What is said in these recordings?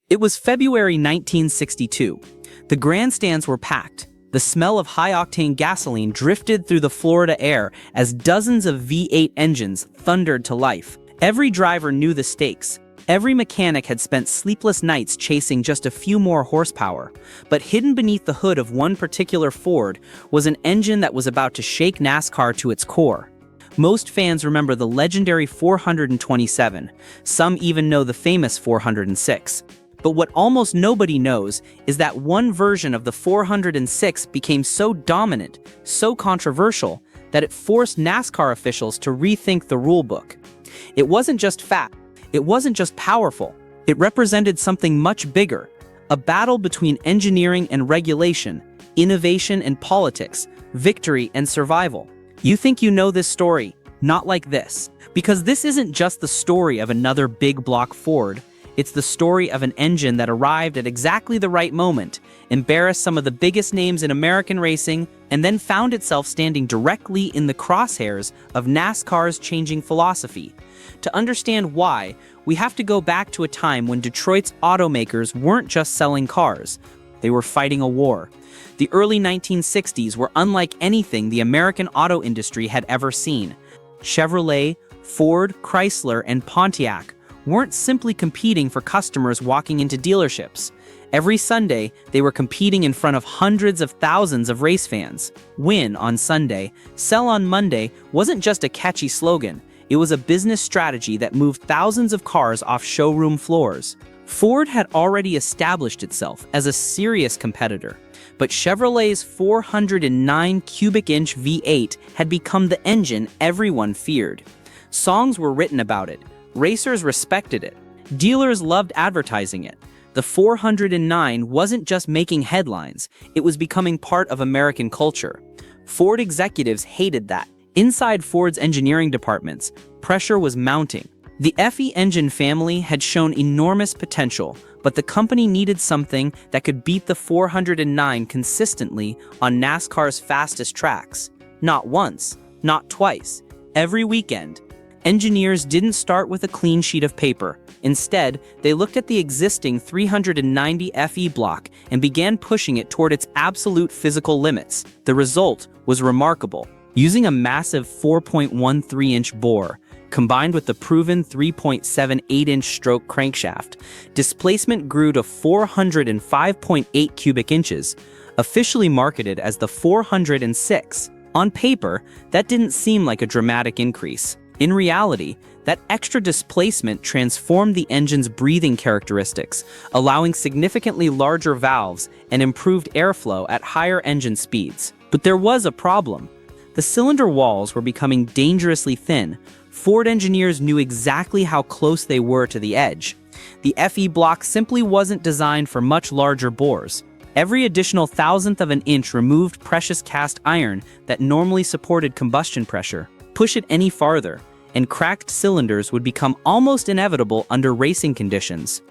It was February 1962. The grandstands were packed. The smell of high-octane gasoline drifted through the Florida air as dozens of V8 engines thundered to life. Every driver knew the stakes. Every mechanic had spent sleepless nights chasing just a few more horsepower. But hidden beneath the hood of one particular Ford was an engine that was about to shake NASCAR to its core. Most fans remember the legendary 427. Some even know the famous 406. But what almost nobody knows is that one version of the 406 became so dominant, so controversial, that it forced NASCAR officials to rethink the rulebook. It wasn't just fat, it wasn't just powerful, it represented something much bigger, a battle between engineering and regulation, innovation and politics, victory and survival. You think you know this story? Not like this. Because this isn't just the story of another big block Ford. It's the story of an engine that arrived at exactly the right moment, embarrassed some of the biggest names in American racing, and then found itself standing directly in the crosshairs of NASCAR's changing philosophy. To understand why, we have to go back to a time when Detroit's automakers weren't just selling cars. They were fighting a war. The early 1960s were unlike anything the American auto industry had ever seen. Chevrolet, Ford, Chrysler, and Pontiac weren't simply competing for customers walking into dealerships. Every Sunday, they were competing in front of hundreds of thousands of race fans. Win on Sunday, sell on Monday wasn't just a catchy slogan. It was a business strategy that moved thousands of cars off showroom floors. Ford had already established itself as a serious competitor, but Chevrolet's 409 cubic inch V8 had become the engine everyone feared. Songs were written about it. Racers respected it. Dealers loved advertising it. The 409 wasn't just making headlines, it was becoming part of American culture. Ford executives hated that. Inside Ford's engineering departments, pressure was mounting. The FE engine family had shown enormous potential, but the company needed something that could beat the 409 consistently on NASCAR's fastest tracks. Not once, not twice, every weekend. Engineers didn't start with a clean sheet of paper. Instead, they looked at the existing 390 FE block and began pushing it toward its absolute physical limits. The result was remarkable. Using a massive 4.13-inch bore, combined with the proven 3.78-inch stroke crankshaft, displacement grew to 405.8 cubic inches, officially marketed as the 406. On paper, that didn't seem like a dramatic increase. In reality, that extra displacement transformed the engine's breathing characteristics, allowing significantly larger valves and improved airflow at higher engine speeds. But there was a problem. The cylinder walls were becoming dangerously thin. Ford engineers knew exactly how close they were to the edge. The FE block simply wasn't designed for much larger bores. Every additional thousandth of an inch removed precious cast iron that normally supported combustion pressure. Push it any farther, and cracked cylinders would become almost inevitable under racing conditions.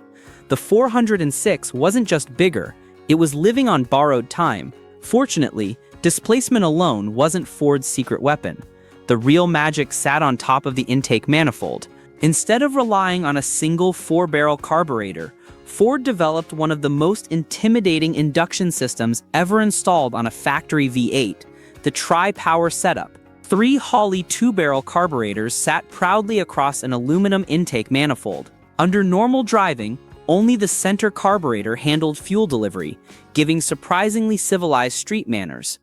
The 406 wasn't just bigger, it was living on borrowed time. Fortunately, displacement alone wasn't Ford's secret weapon. The real magic sat on top of the intake manifold. Instead of relying on a single 4-barrel carburetor, Ford developed one of the most intimidating induction systems ever installed on a factory V8, the tri-power setup. 3 Holley 2-barrel carburetors sat proudly across an aluminum intake manifold. Under normal driving, only the center carburetor handled fuel delivery, giving surprisingly civilized street manners.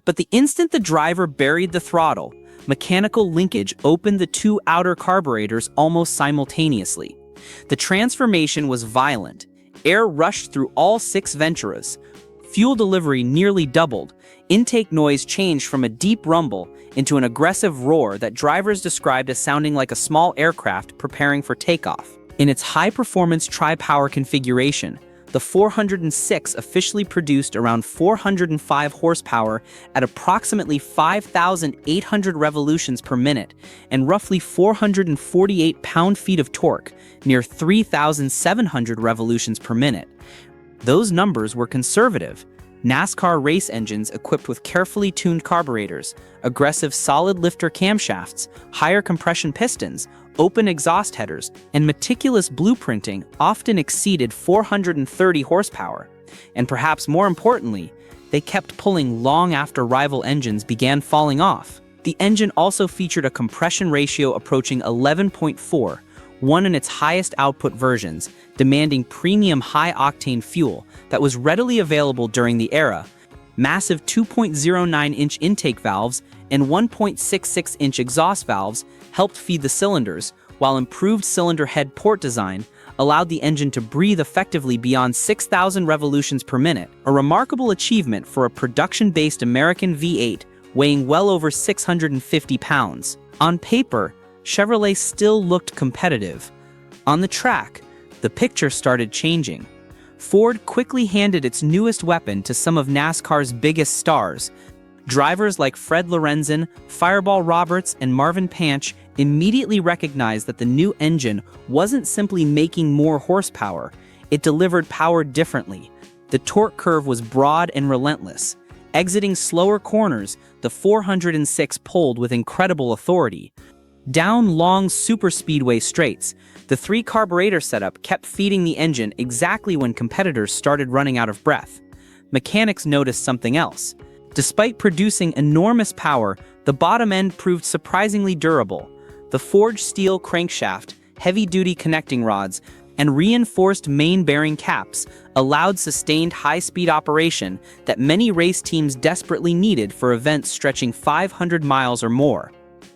But the instant the driver buried the throttle, mechanical linkage opened the 2 outer carburetors almost simultaneously. The transformation was violent. Air rushed through all 6 venturas. Fuel delivery nearly doubled. Intake noise changed from a deep rumble into an aggressive roar that drivers described as sounding like a small aircraft preparing for takeoff. In its high-performance tri-power configuration, the 406 officially produced around 405 horsepower at approximately 5,800 revolutions per minute and roughly 448 pound-feet of torque, near 3,700 revolutions per minute. Those numbers were conservative. NASCAR race engines equipped with carefully tuned carburetors, aggressive solid lifter camshafts, higher compression pistons, open exhaust headers, and meticulous blueprinting often exceeded 430 horsepower. And perhaps more importantly, they kept pulling long after rival engines began falling off. The engine also featured a compression ratio approaching 11.4, one in its highest output versions, demanding premium high-octane fuel that was readily available during the era. Massive 2.09-inch intake valves and 1.66-inch exhaust valves helped feed the cylinders, while improved cylinder head port design allowed the engine to breathe effectively beyond 6,000 revolutions per minute, a remarkable achievement for a production-based American V8 weighing well over 650 pounds. On paper, Chevrolet still looked competitive. On the track, the picture started changing. Ford quickly handed its newest weapon to some of NASCAR's biggest stars. Drivers like Fred Lorenzen, Fireball Roberts, and Marvin Panch immediately recognized that the new engine wasn't simply making more horsepower, it delivered power differently. The torque curve was broad and relentless. Exiting slower corners, the 406 pulled with incredible authority. Down long superspeedway straights, the 3-carburetor setup kept feeding the engine exactly when competitors started running out of breath. Mechanics noticed something else. Despite producing enormous power, the bottom end proved surprisingly durable. The forged steel crankshaft, heavy-duty connecting rods, and reinforced main bearing caps allowed sustained high-speed operation that many race teams desperately needed for events stretching 500 miles or more.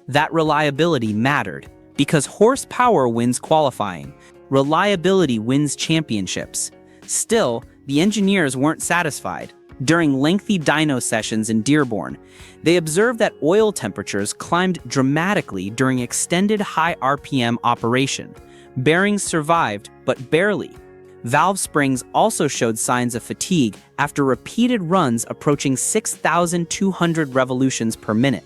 That reliability mattered, because horsepower wins qualifying, reliability wins championships. Still, the engineers weren't satisfied. During lengthy dyno sessions in Dearborn, they observed that oil temperatures climbed dramatically during extended high RPM operation. Bearings survived, but barely. Valve springs also showed signs of fatigue after repeated runs approaching 6,200 revolutions per minute.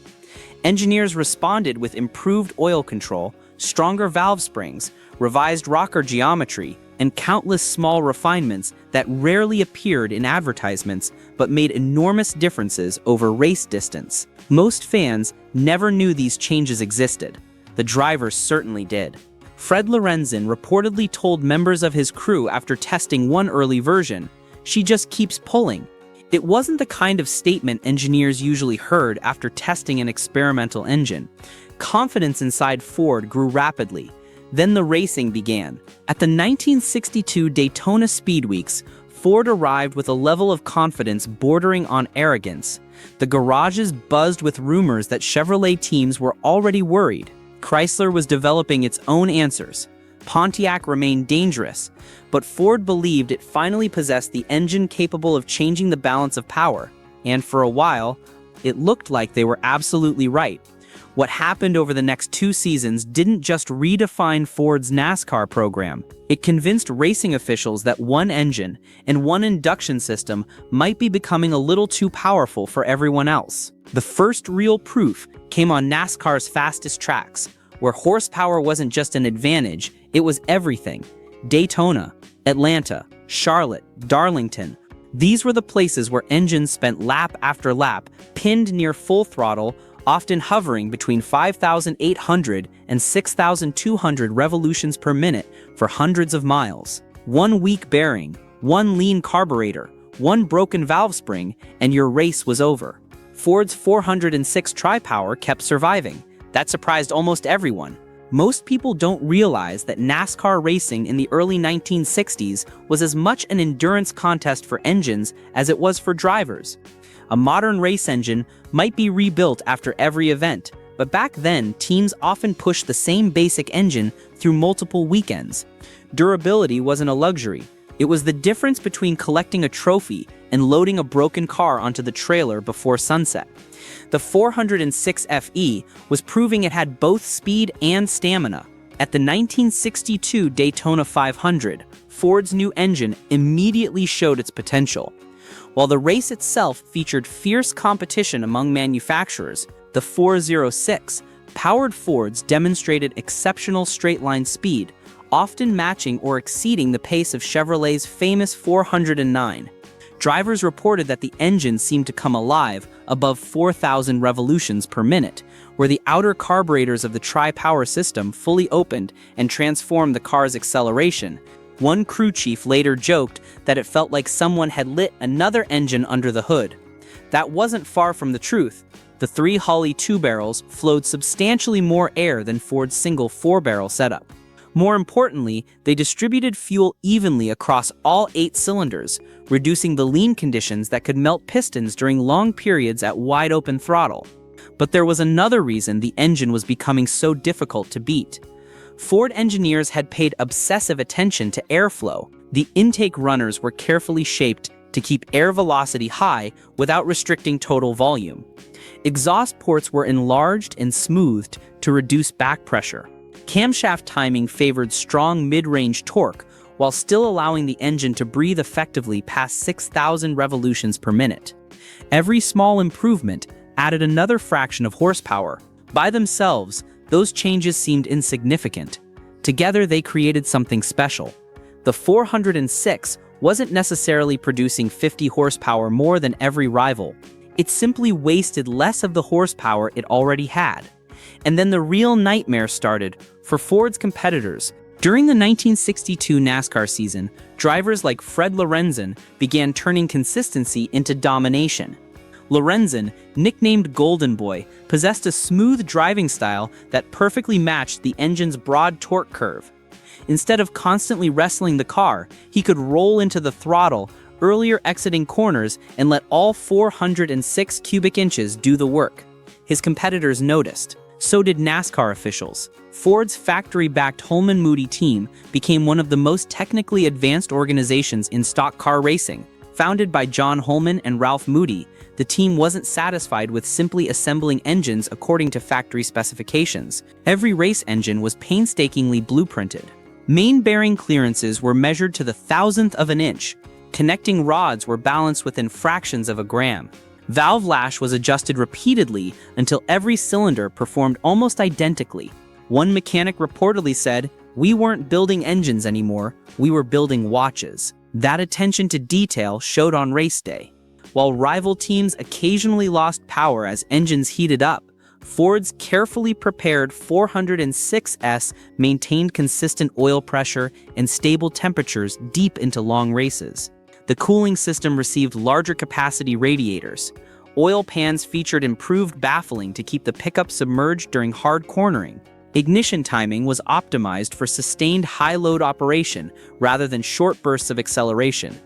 Engineers responded with improved oil control, stronger valve springs, revised rocker geometry, and countless small refinements that rarely appeared in advertisements but made enormous differences over race distance. Most fans never knew these changes existed. The drivers certainly did. Fred Lorenzen reportedly told members of his crew after testing one early version, "She just keeps pulling." It wasn't the kind of statement engineers usually heard after testing an experimental engine. Confidence inside Ford grew rapidly. Then the racing began. At the 1962 Daytona Speed Weeks, Ford arrived with a level of confidence bordering on arrogance. The garages buzzed with rumors that Chevrolet teams were already worried. Chrysler was developing its own answers. Pontiac remained dangerous, but Ford believed it finally possessed the engine capable of changing the balance of power. And for a while, it looked like they were absolutely right. What happened over the next 2 seasons didn't just redefine Ford's NASCAR program. It convinced racing officials that one engine and one induction system might be becoming a little too powerful for everyone else. The first real proof came on NASCAR's fastest tracks, where horsepower wasn't just an advantage, it was everything. Daytona, Atlanta, Charlotte, Darlington. These were the places where engines spent lap after lap, pinned near full throttle, often hovering between 5,800 and 6,200 revolutions per minute for hundreds of miles. One weak bearing, one lean carburetor, one broken valve spring, and your race was over. Ford's 406 tri-power kept surviving. That surprised almost everyone. Most people don't realize that NASCAR racing in the early 1960s was as much an endurance contest for engines as it was for drivers. A modern race engine might be rebuilt after every event, but back then, teams often pushed the same basic engine through multiple weekends. Durability wasn't a luxury. It was the difference between collecting a trophy and loading a broken car onto the trailer before sunset. The 406 FE was proving it had both speed and stamina. At the 1962 Daytona 500, Ford's new engine immediately showed its potential. While the race itself featured fierce competition among manufacturers, the 406 powered Fords demonstrated exceptional straight-line speed, often matching or exceeding the pace of Chevrolet's famous 409. Drivers reported that the engine seemed to come alive above 4,000 revolutions per minute, where the outer carburetors of the tri-power system fully opened and transformed the car's acceleration. One crew chief later joked that it felt like someone had lit another engine under the hood. That wasn't far from the truth. The 3 Holley 2-barrels flowed substantially more air than Ford's single 4-barrel setup. More importantly, they distributed fuel evenly across all 8 cylinders, reducing the lean conditions that could melt pistons during long periods at wide-open throttle. But there was another reason the engine was becoming so difficult to beat. Ford engineers had paid obsessive attention to airflow. The intake runners were carefully shaped to keep air velocity high without restricting total volume. Exhaust ports were enlarged and smoothed to reduce back pressure. Camshaft timing favored strong mid-range torque while still allowing the engine to breathe effectively past 6,000 revolutions per minute. Every small improvement added another fraction of horsepower. By themselves, those changes seemed insignificant. Together, they created something special. The 406 wasn't necessarily producing 50 horsepower more than every rival. It simply wasted less of the horsepower it already had. And then the real nightmare started for Ford's competitors. During the 1962 NASCAR season, drivers like Fred Lorenzen began turning consistency into domination. Lorenzen, nicknamed Golden Boy, possessed a smooth driving style that perfectly matched the engine's broad torque curve. Instead of constantly wrestling the car, he could roll into the throttle, earlier exiting corners, and let all 406 cubic inches do the work. His competitors noticed. So did NASCAR officials. Ford's factory-backed Holman Moody team became one of the most technically advanced organizations in stock car racing. Founded by John Holman and Ralph Moody, the team wasn't satisfied with simply assembling engines according to factory specifications. Every race engine was painstakingly blueprinted. Main bearing clearances were measured to the thousandth of an inch. Connecting rods were balanced within fractions of a gram. Valve lash was adjusted repeatedly until every cylinder performed almost identically. One mechanic reportedly said, "We weren't building engines anymore, we were building watches." That attention to detail showed on race day. While rival teams occasionally lost power as engines heated up, Ford's carefully prepared 406S maintained consistent oil pressure and stable temperatures deep into long races. The cooling system received larger capacity radiators. Oil pans featured improved baffling to keep the pickup submerged during hard cornering. Ignition timing was optimized for sustained high-load operation rather than short bursts of acceleration.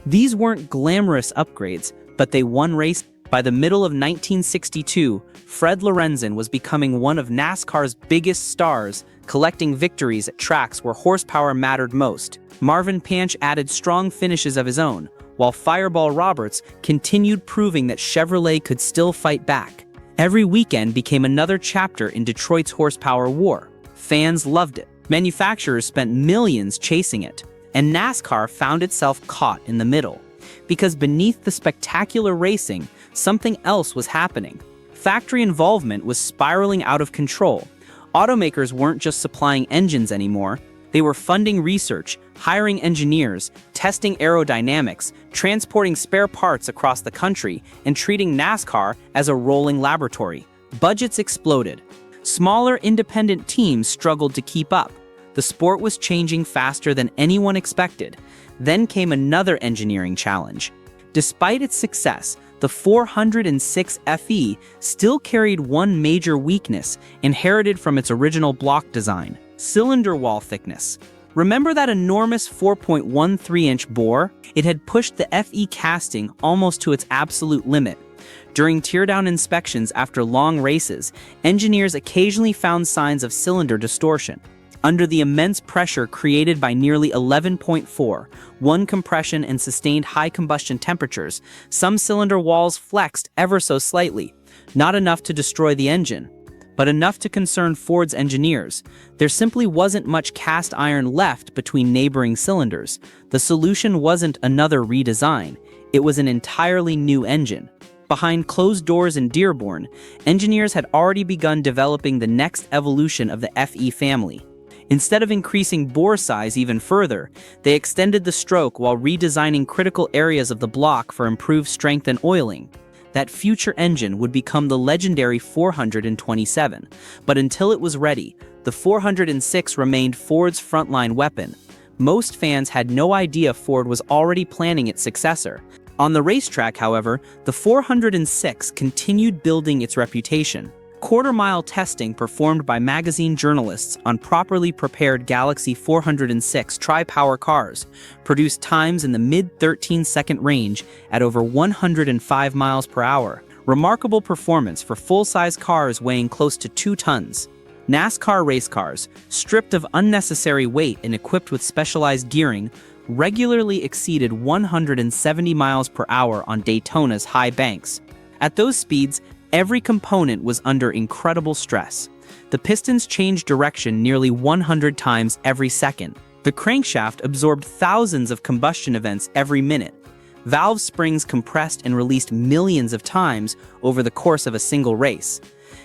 These weren't glamorous upgrades, but they won races. By the middle of 1962, Fred Lorenzen was becoming one of NASCAR's biggest stars, collecting victories at tracks where horsepower mattered most. Marvin Panch added strong finishes of his own, while Fireball Roberts continued proving that Chevrolet could still fight back. Every weekend became another chapter in Detroit's horsepower war. Fans loved it. Manufacturers spent millions chasing it. And NASCAR found itself caught in the middle. Because beneath the spectacular racing, something else was happening. Factory involvement was spiraling out of control. Automakers weren't just supplying engines anymore. They were funding research, hiring engineers, testing aerodynamics, transporting spare parts across the country, and treating NASCAR as a rolling laboratory. Budgets exploded. Smaller independent teams struggled to keep up. The sport was changing faster than anyone expected. Then came another engineering challenge. Despite its success, the 406 FE still carried one major weakness inherited from its original block design: cylinder wall thickness. Remember that enormous 4.13-inch bore? It had pushed the FE casting almost to its absolute limit. During teardown inspections after long races, engineers occasionally found signs of cylinder distortion. Under the immense pressure created by nearly 11.4, one compression and sustained high combustion temperatures, some cylinder walls flexed ever so slightly, not enough to destroy the engine, but enough to concern Ford's engineers. There simply wasn't much cast iron left between neighboring cylinders. The solution wasn't another redesign, it was an entirely new engine. Behind closed doors in Dearborn, engineers had already begun developing the next evolution of the FE family. Instead of increasing bore size even further, they extended the stroke while redesigning critical areas of the block for improved strength and oiling. That future engine would become the legendary 427, but until it was ready, the 406 remained Ford's frontline weapon. Most fans had no idea Ford was already planning its successor. On the racetrack, however, the 406 continued building its reputation. Quarter-mile testing performed by magazine journalists on properly prepared Galaxy 406 tri-power cars produced times in the mid-13-second range at over 105 miles per hour. Remarkable performance for full-size cars weighing close to 2 tons. NASCAR race cars, stripped of unnecessary weight and equipped with specialized gearing, regularly exceeded 170 miles per hour on Daytona's high banks. At those speeds, every component was under incredible stress. The pistons changed direction nearly 100 times every second. The crankshaft absorbed thousands of combustion events every minute. Valve springs compressed and released millions of times over the course of a single race.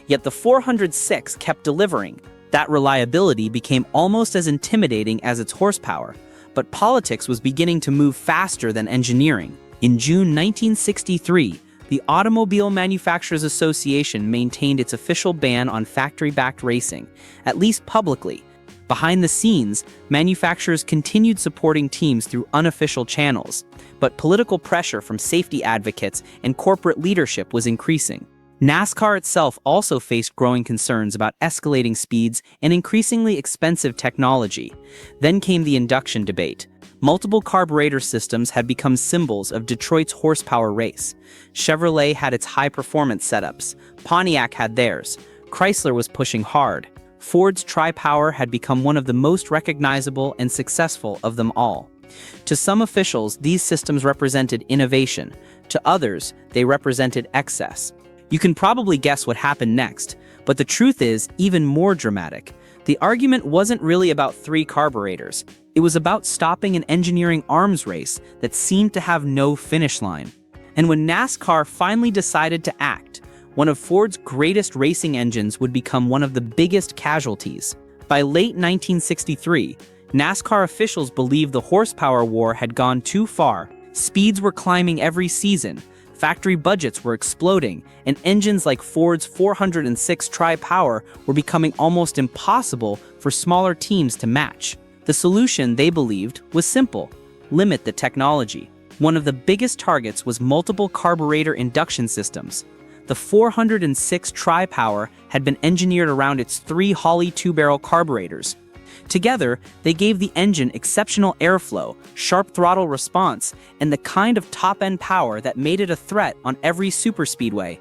Yet the 406 kept delivering. That reliability became almost as intimidating as its horsepower. But politics was beginning to move faster than engineering. In June 1963, the Automobile Manufacturers Association maintained its official ban on factory-backed racing, at least publicly. Behind the scenes, manufacturers continued supporting teams through unofficial channels, but political pressure from safety advocates and corporate leadership was increasing. NASCAR itself also faced growing concerns about escalating speeds and increasingly expensive technology. Then came the induction debate. Multiple carburetor systems had become symbols of Detroit's horsepower race. Chevrolet had its high-performance setups. Pontiac had theirs. Chrysler was pushing hard. Ford's tri-power had become one of the most recognizable and successful of them all. To some officials, these systems represented innovation. To others, they represented excess. You can probably guess what happened next, but the truth is even more dramatic. The argument wasn't really about 3 carburetors. It was about stopping an engineering arms race that seemed to have no finish line. And when NASCAR finally decided to act, one of Ford's greatest racing engines would become one of the biggest casualties. By late 1963, NASCAR officials believed the horsepower war had gone too far. Speeds were climbing every season, factory budgets were exploding, and engines like Ford's 406 tri-power were becoming almost impossible for smaller teams to match. The solution, they believed, was simple: limit the technology. One of the biggest targets was multiple carburetor induction systems. The 406 tri-power had been engineered around its 3 Holley 2-barrel carburetors. Together, they gave the engine exceptional airflow, sharp throttle response, and the kind of top-end power that made it a threat on every superspeedway.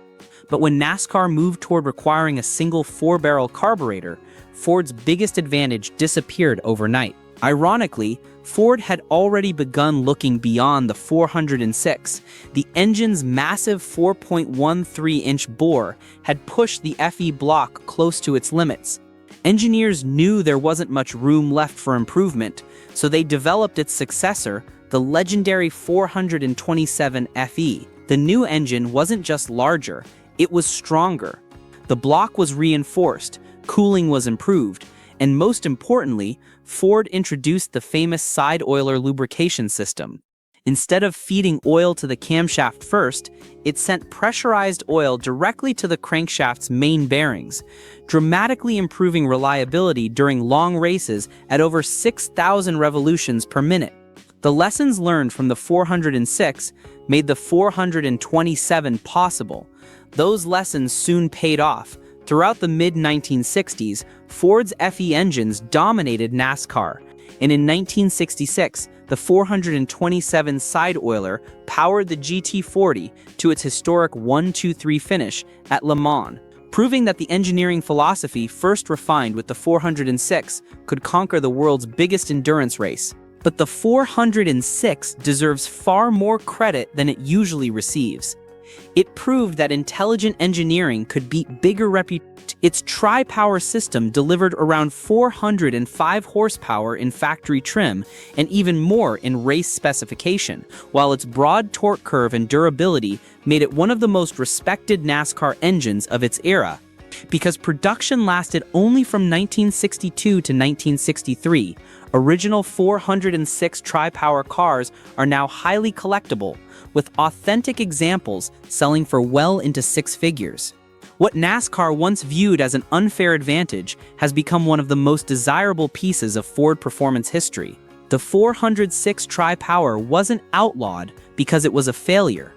But when NASCAR moved toward requiring a single 4-barrel carburetor, Ford's biggest advantage disappeared overnight. Ironically, Ford had already begun looking beyond the 406. The engine's massive 4.13-inch bore had pushed the FE block close to its limits. Engineers knew there wasn't much room left for improvement, so they developed its successor, the legendary 427 FE. The new engine wasn't just larger, it was stronger. The block was reinforced, cooling was improved, and most importantly, Ford introduced the famous side oiler lubrication system. Instead of feeding oil to the camshaft first, it sent pressurized oil directly to the crankshaft's main bearings, dramatically improving reliability during long races at over 6,000 revolutions per minute. The lessons learned from the 406 made the 427 possible. Those lessons soon paid off. Throughout the mid-1960s, Ford's FE engines dominated NASCAR, and in 1966, the 427 side oiler powered the GT40 to its historic 1-2-3 finish at Le Mans, proving that the engineering philosophy first refined with the 406 could conquer the world's biggest endurance race. But the 406 deserves far more credit than it usually receives. It proved that intelligent engineering could beat bigger reputations. Its tri-power system delivered around 405 horsepower in factory trim and even more in race specification, while its broad torque curve and durability made it one of the most respected NASCAR engines of its era. Because production lasted only from 1962 to 1963, original 406 tri-power cars are now highly collectible, with authentic examples selling for well into six figures. What NASCAR once viewed as an unfair advantage has become one of the most desirable pieces of Ford performance history. The 406 tri-power wasn't outlawed because it was a failure.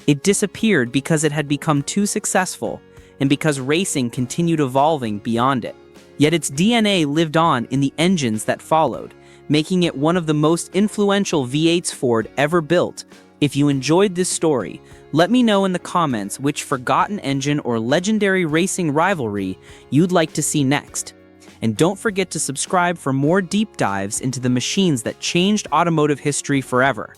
It disappeared because it had become too successful, and because racing continued evolving beyond it. Yet its DNA lived on in the engines that followed, making it one of the most influential V8s Ford ever built. If you enjoyed this story, let me know in the comments which forgotten engine or legendary racing rivalry you'd like to see next. And don't forget to subscribe for more deep dives into the machines that changed automotive history forever.